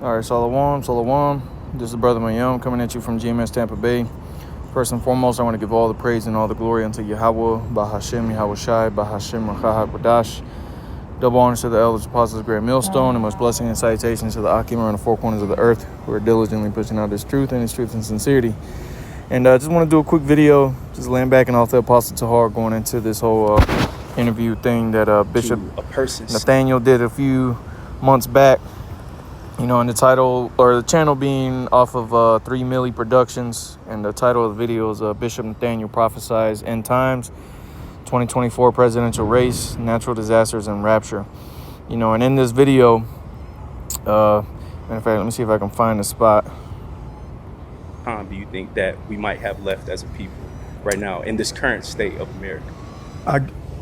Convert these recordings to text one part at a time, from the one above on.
All right, Salawam, Salawam. This is Brother Mayum coming at you from GMS Tampa Bay. First and foremost, I want to give all the praise and all the glory unto Yahweh, Bahashem, Yahweh Shai, Bahashem, Rachah Kodash. Double honors to the elders, apostles, great millstone, and much blessing and salutations to the Akim around the four corners of the earth who are diligently pushing out this truth and sincerity. And I just want to do a quick video, just laying back and off the Apostle Tahar going into this whole interview thing that Bishop Nathaniel did a few months back. You know, and the title, or the channel being off of 3 Milli Productions, and the title of the video is Bishop Nathaniel Prophesies End Times, 2024 Presidential Race, Natural Disasters, and Rapture. You know, and in this video, matter of fact, let me see if I can find the spot. Time do you think that we might have left as a people right now in this current state of America?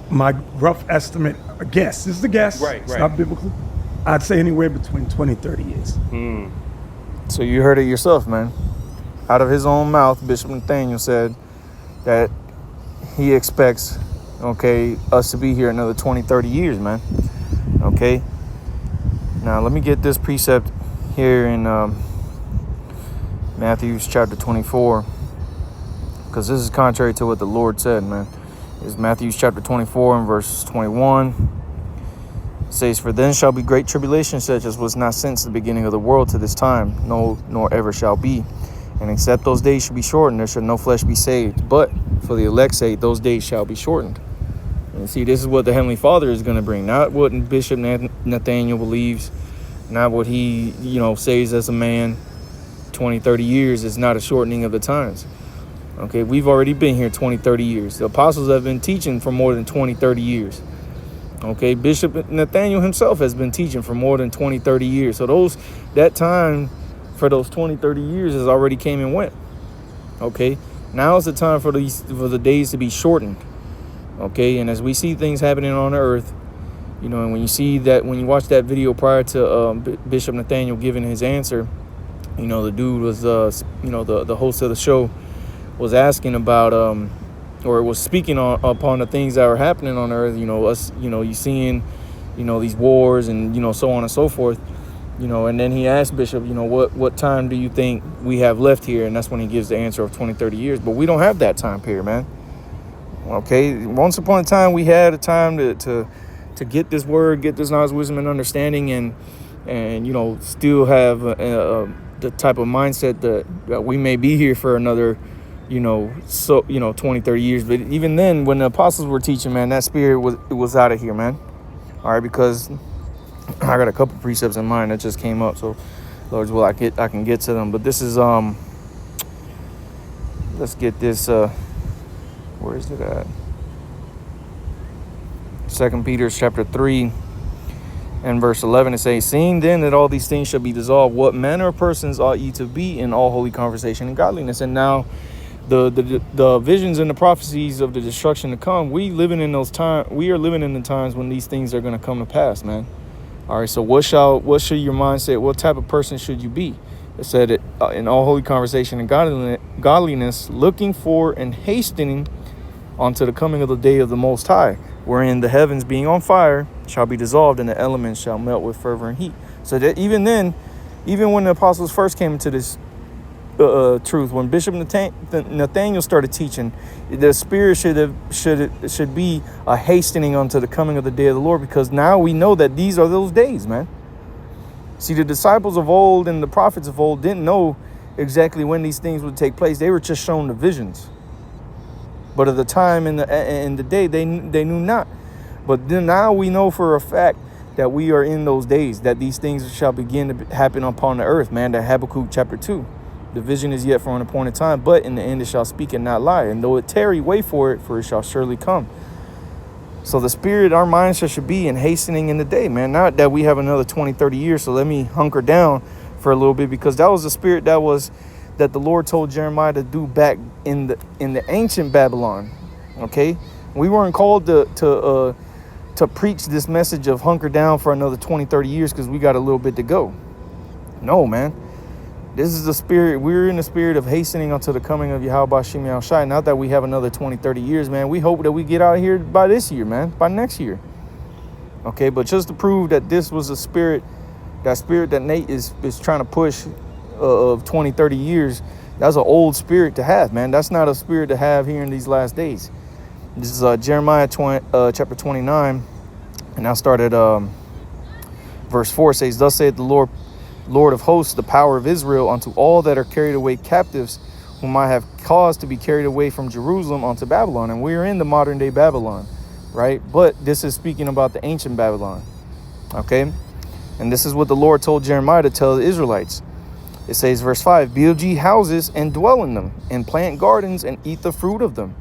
My rough estimate, a guess, this is a guess, it's not biblical. I'd say anywhere between 20, 30 years. So you heard it yourself, man. Out of his own mouth, Bishop Nathaniel said that he expects, us to be here another 20, 30 years, man. Okay? Now, let me get this precept here in Matthew chapter 24, because this is contrary to what the Lord said, man. It's Matthew chapter 24 and verse 21. Says, "For then shall be great tribulation, such as was not since the beginning of the world to this time, no, nor ever shall be. And except those days should be shortened, there shall no flesh be saved. But for the elect's sake, those days shall be shortened." And see, this is what the Heavenly Father is going to bring, not what Bishop Nathaniel believes, not what he, says as a man. 20, 30 years is not a shortening of the times. Okay, we've already been here 20, 30 years. The apostles have been teaching for more than 20, 30 years. Okay, Bishop Nathaniel himself has been teaching for more than 20, 30 years. So that time for those 20, 30 years has already came and went. Okay, now is the time for the days to be shortened. Okay, and as we see things happening on the earth, and when you watch that video prior to Bishop Nathaniel giving his answer, the dude was, the host of the show was asking about, or was speaking upon the things that are happening on earth, you seeing, these wars and, so on and so forth, and then he asked Bishop, what time do you think we have left here? And that's when he gives the answer of 20, 30 years. But we don't have that time period, man. Okay. Once upon a time, we had a time to get this word, get this knowledge, wisdom, and understanding, and still have the type of mindset that we may be here for another 20, 30 years. But even then, when the apostles were teaching, man, that spirit was out of here, man. All right, because I got a couple precepts in mind that just came up, so Lord's will, I can get to them. But this is let's get this where is it at? 2 Peter chapter 3 and verse 11, it says, "Seeing then that all these things shall be dissolved, what manner of persons ought ye to be in all holy conversation and godliness?" And now the visions and the prophecies of the destruction to come, we are living in the times when these things are going to come to pass, man. All right, so what should your mindset, what type of person should you be? It said it in all holy conversation and godliness, looking for and hastening unto the coming of the day of the Most High, wherein the heavens being on fire shall be dissolved and the elements shall melt with fervor and heat. So that even when the apostles first came into this truth, when Bishop Nathaniel started teaching, the spirit should be a hastening unto the coming of the day of the Lord, because now we know that these are those days, man. See, the disciples of old and the prophets of old didn't know exactly when these things would take place. They were just shown the visions, but at the time and the day they knew not. But then now we know for a fact that we are in those days, that these things shall begin to happen upon the earth, man. That Habakkuk chapter 2. The vision is yet for an appointed time, but in the end it shall speak and not lie. And though it tarry, wait for it shall surely come. So the spirit, our mindset should be in hastening in the day, man. Not that we have another 20, 30 years, so let me hunker down for a little bit, because that was the spirit that the Lord told Jeremiah to do back in the ancient Babylon. Okay? We weren't called to preach this message of hunker down for another 20, 30 years because we got a little bit to go. No, man. This is the spirit. We're in the spirit of hastening unto the coming of Yahweh Shem Yahweh Shai. Not that we have another 20, 30 years, man. We hope that we get out of here by this year, man. By next year. Okay, but just to prove that this was a spirit That spirit that Nate is trying to push of 20, 30 years, that's an old spirit to have, man. That's not a spirit to have here in these last days. This is Jeremiah chapter 29, and I'll start at verse 4. It says, "Thus saith the Lord of hosts, the power of Israel, unto all that are carried away captives, whom I have caused to be carried away from Jerusalem unto Babylon." And we are in the modern day Babylon, right? But this is speaking about the ancient Babylon, okay? And this is what the Lord told Jeremiah to tell the Israelites. It says, verse 5, "Build ye houses and dwell in them, and plant gardens and eat the fruit of them.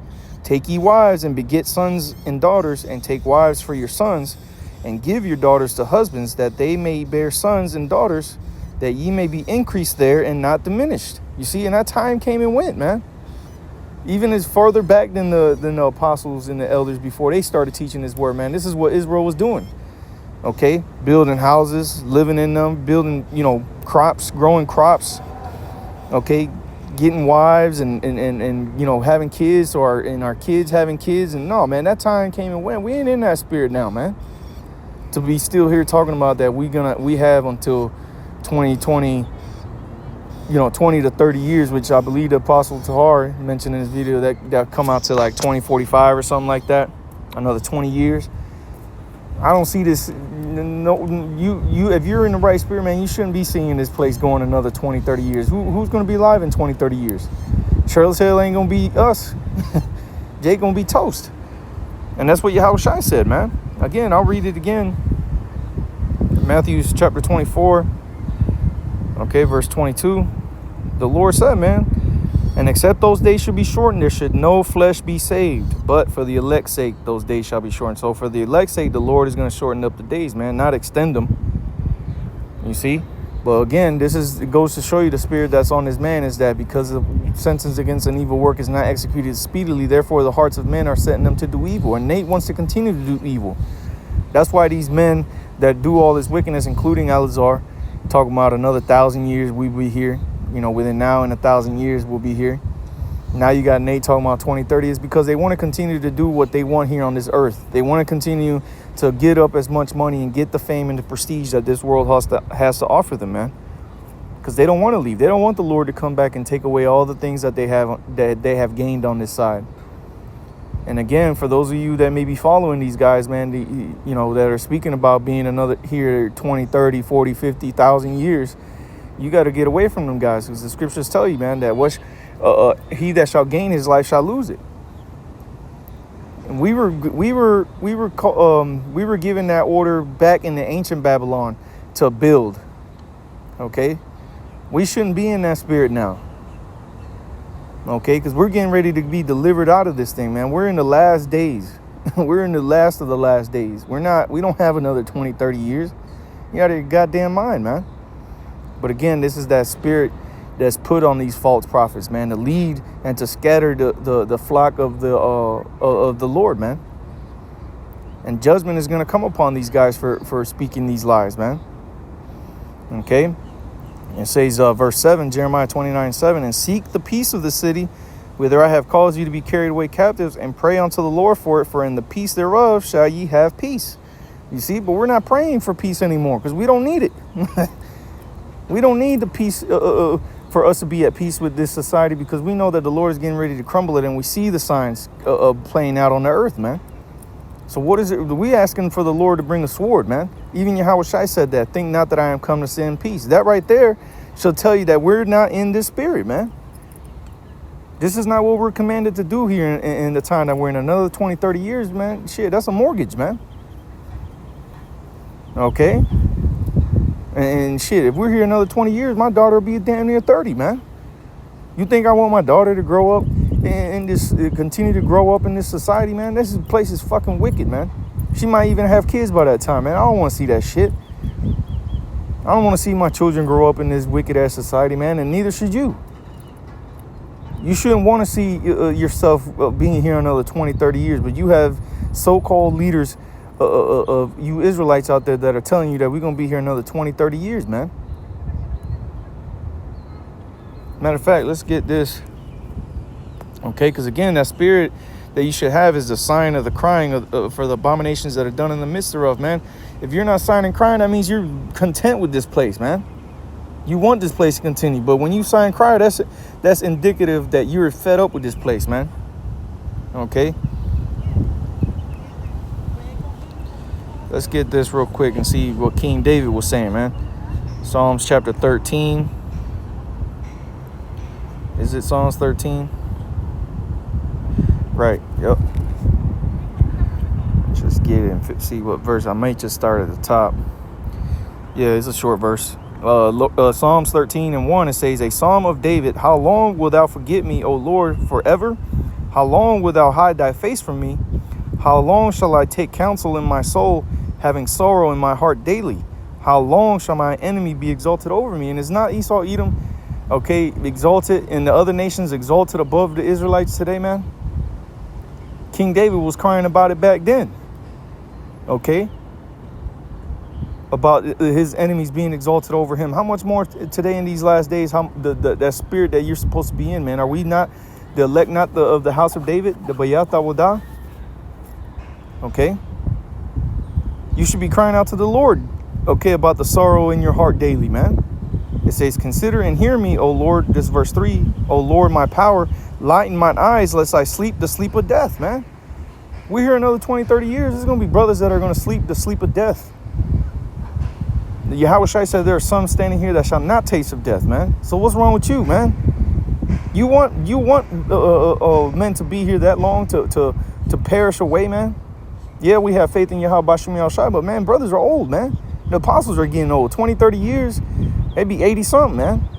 Take ye wives and beget sons and daughters, and take wives for your sons, and give your daughters to husbands, that they may bear sons and daughters, that ye may be increased there and not diminished." You see, and that time came and went, man. Even as farther back than the apostles and the elders before they started teaching this word, man. This is what Israel was doing. Okay, building houses, living in them, building, crops, growing crops. Okay, getting wives and having kids, and our kids having kids. And no, man, that time came and went. We ain't in that spirit now, man. To be still here talking about that we have until 2020, 20 to 30 years, which I believe the Apostle Tahar mentioned in his video that come out to like 2045 or something like that. Another 20 years. I don't see this. No, you. If you're in the right spirit, man, you shouldn't be seeing this place going another 20, 30 years. Who's going to be alive in 20, 30 years? Charles Hill ain't going to be us. Jake going to be toast. And that's what Yahushua said, man. Again, I'll read it again. Matthew chapter 24. Okay, verse 22. The Lord said, man, "And except those days should be shortened, there should no flesh be saved. But for the elect's sake, those days shall be shortened." So for the elect's sake, the Lord is going to shorten up the days, man, not extend them. You see? But again, it goes to show you the spirit that's on this man is that because of sentence against an evil work is not executed speedily, therefore the hearts of men are setting them to do evil. And Nate wants to continue to do evil. That's why these men that do all this wickedness, including Elazar, talking about another 1,000 years we be here. Within now and 1,000 years we'll be here. Now you got Nate talking about 2030 is because they want to continue to do what they want here on this earth. They want to continue to get up as much money and get the fame and the prestige that this world has to offer them, man. Because they don't want to leave. They don't want the Lord to come back and take away all the things that they have gained on this side. And again, for those of you that may be following these guys, man, that are speaking about being another here 20, 30, 40, 50,000 years, you got to get away from them guys, because the scriptures tell you, man, that he that shall gain his life shall lose it. And we were given that order back in the ancient Babylon to build. Okay, we shouldn't be in that spirit now. Okay, because we're getting ready to be delivered out of this thing, man. We're in the last days. We're in the last of the last days. We don't have another 20, 30 years. You out of your goddamn mind, man. But again, this is that spirit that's put on these false prophets, man, to lead and to scatter the flock of the Lord, man. And judgment is going to come upon these guys for speaking these lies, man. Okay. It says, verse 7, Jeremiah 29:7, "And seek the peace of the city, whither I have caused you to be carried away captives, and pray unto the Lord for it, for in the peace thereof shall ye have peace." You see, but we're not praying for peace anymore because we don't need it. We don't need the peace for us to be at peace with this society, because we know that the Lord is getting ready to crumble it, and we see the signs playing out on the earth, man. So what is it? We asking for the Lord to bring a sword, man. Even Yahushua said that. "Think not that I am come to send peace." That right there should tell you that we're not in this spirit, man. This is not what we're commanded to do here in the time that we're in. Another 20, 30 years, man. Shit, that's a mortgage, man. Okay? And shit, if we're here another 20 years, my daughter will be damn near 30, man. You think I want my daughter to grow up and continue to grow up in this society, man? This place is fucking wicked, man. She might even have kids by that time, man. I don't want to see that shit. I don't want to see my children grow up in this wicked ass society, man, and neither should you. You shouldn't want to see yourself being here another 20, 30 years, but you have so-called leaders of you Israelites out there that are telling you that we're going to be here another 20, 30 years, man. Matter of fact, let's get this. Okay, because again, that spirit that you should have is the sign of the crying for the abominations that are done in the midst thereof, man. If you're not signing crying, that means you're content with this place, man. You want this place to continue. But when you sign cry, that's indicative that you're fed up with this place, man. Okay? Let's get this real quick and see what King David was saying, man. Psalms chapter 13. Is it Psalms 13? Right, yep. Just get it and see what verse. I might just start at the top. Yeah, it's a short verse. Psalms 13:1, it says, a psalm of David. How long wilt thou forget me, O Lord, forever? How long wilt thou hide thy face from me? How long shall I take counsel in my soul, having sorrow in my heart daily? How long shall my enemy be exalted over me? And it's not Esau, Edom, okay, exalted, and the other nations exalted above the Israelites today, man. King David was crying about it back then, okay? About his enemies being exalted over him. How much more today in these last days? How that spirit that you're supposed to be in, man? Are we not the elect, not of the house of David, the Bayat Awodah? Okay, you should be crying out to the Lord, okay, about the sorrow in your heart daily, man. It says, consider and hear me, O Lord. This is verse 3. O Lord, my power, lighten mine eyes, lest I sleep the sleep of death, man. We're here another 20, 30 years. There's going to be brothers that are going to sleep the sleep of death. Yahushua said there are some standing here that shall not taste of death, man. So what's wrong with you, man? You want men to be here that long to perish away, man? Yeah, we have faith in Yahweh Bashim Yahushua, but man, brothers are old, man. The apostles are getting old. 20, 30 years, maybe 80 something, man.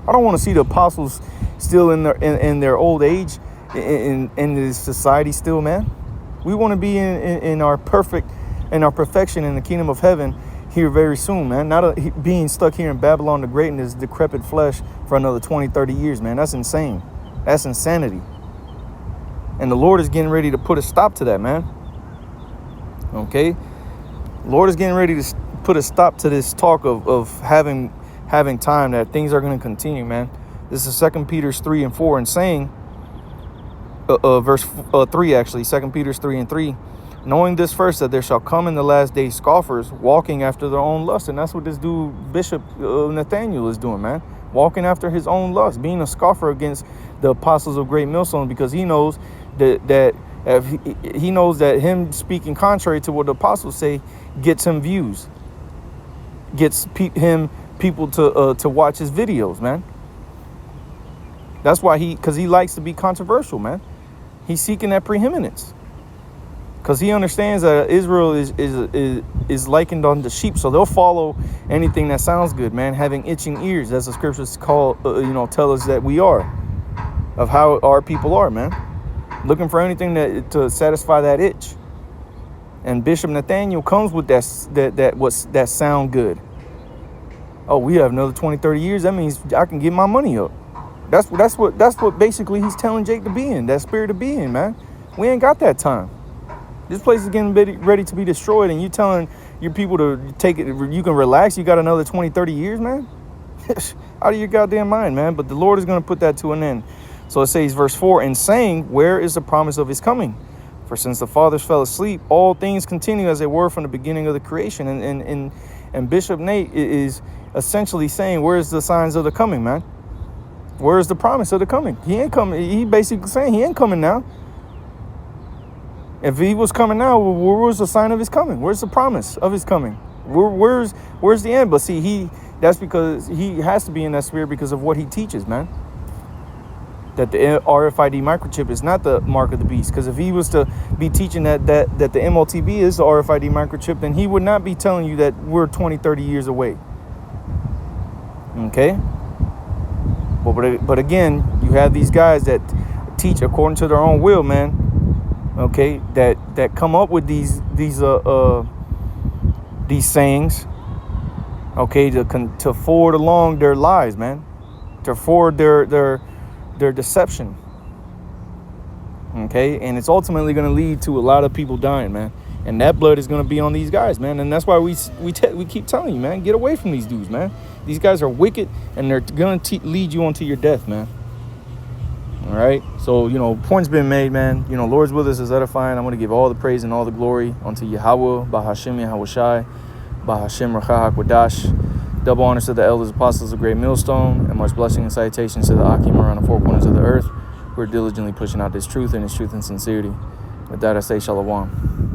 I don't want to see the apostles still in their old age in this society still, man. We want to be in our perfection in the kingdom of heaven here very soon, man. Not being stuck here in Babylon the Great in this decrepit flesh for another 20, 30 years, man. That's insane. That's insanity. And the Lord is getting ready to put a stop to that, man. Okay? The Lord is getting ready to put a stop to this talk of having time, that things are going to continue, man. This is 2 Peter 3:4, and saying, verse 3 actually, 2 Peter 3:3, knowing this first, that there shall come in the last days scoffers, walking after their own lust. And that's what this dude, Bishop Nathaniel, is doing, man. Walking after his own lust, being a scoffer against the apostles of Great Millstone, because he knows that he knows that him speaking contrary to what the apostles say gets him views, gets people to watch his videos, man. That's why because he likes to be controversial, man. He's seeking that preeminence, because he understands that Israel is likened unto sheep, so they'll follow anything that sounds good, man. Having itching ears, as the scriptures tell us that we are, of how our people are, man. Looking for anything to satisfy that itch. And Bishop Nathaniel comes with that sound good. Oh, we have another 20, 30 years. That means I can get my money up. That's what basically he's telling Jake to be in, that spirit to be in, man. We ain't got that time. This place is getting ready to be destroyed, and you telling your people to take it, you can relax, you got another 20, 30 years, man? Out of your goddamn mind, man. But the Lord is going to put that to an end. So it says, verse 4, and saying, where is the promise of his coming? For since the fathers fell asleep, all things continue as they were from the beginning of the creation. And Bishop Nate is essentially saying, where's the signs of the coming, man? Where's the promise of the coming? He ain't coming. He basically saying he ain't coming now. If he was coming now, where was the sign of his coming? Where's the promise of his coming? Where's the end? But see, that's because he has to be in that spirit because of what he teaches, man. That the RFID microchip is not the mark of the beast. Because if he was to be teaching that the MOTB is the RFID microchip, then he would not be telling you that we're 20, 30 years away. Okay? But again, you have these guys that teach according to their own will, man. Okay? That come up with these sayings. Okay? To forward along their lies, man. To forward their deception. Okay, and it's ultimately going to lead to a lot of people dying, man, and that blood is going to be on these guys, man. And that's why we keep telling you, man, get away from these dudes, man. These guys are wicked, and they're going to lead you onto your death, man. All right. So, point's been made, man. Lord's with us is edifying. I'm going to give all the praise and all the glory unto Yahweh, Bahashem Yahweh Shai, Bahashem Rachah HaKodash. Double honors to the elders, apostles of Great Millstone, and much blessing and salutations to the Akim around the four corners of the earth. We're diligently pushing out this truth and this truth in sincerity. With that, I say shalom.